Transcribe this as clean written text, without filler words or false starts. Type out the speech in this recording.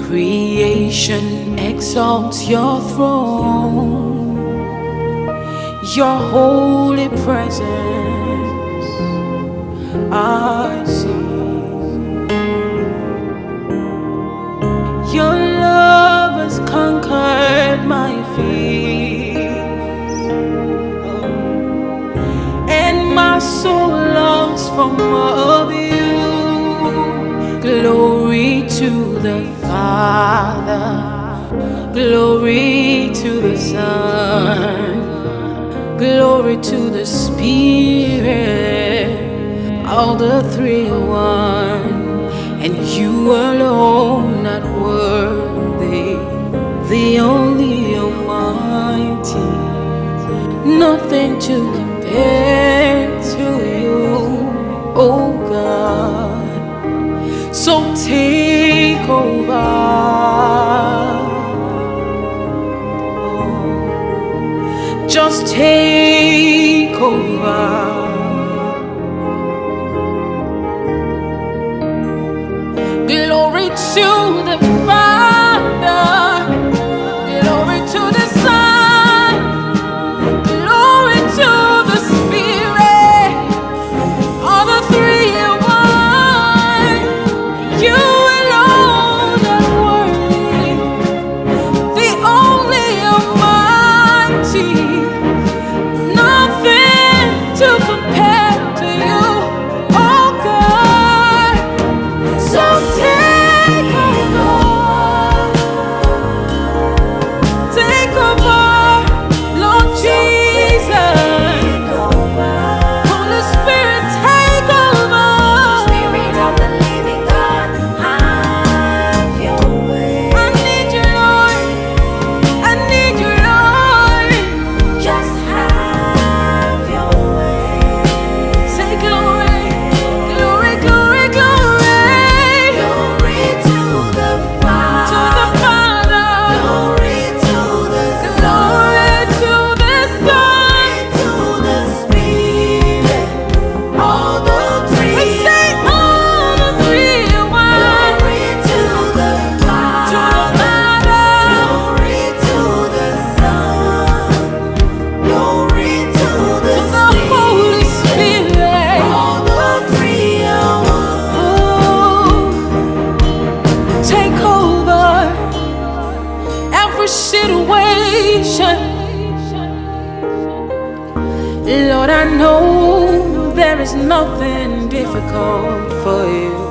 Creation exalts your throne, your holy presence I see. Your love has conquered my fears, and my soul longs for more of you. Glory to the Father, glory to the Son, glory to the Spirit, all the three are one, and you alone not worthy, the only Almighty, nothing to compare to you, oh God. So take over, just take over. Glory to the Father, glory to the Son, glory to the Spirit, all the three in one. You alone are worthy, the only Almighty, nothing to compare to you, oh God. So take over, Lord Jesus. Holy Spirit, take over. Spirit of the living God, have your way. I need you, Lord. I need you, Lord. Just have your way. Say glory, glory, glory, glory. Glory to the To Father, the Father, glory to the glory Son, to the Son. to the Spirit, all the We three. say all the three in one. Glory to the Father, glory to the Son, glory to the To the Holy Spirit. all the three are one. Oh, take over every situation. Lord, I know there is nothing difficult for you.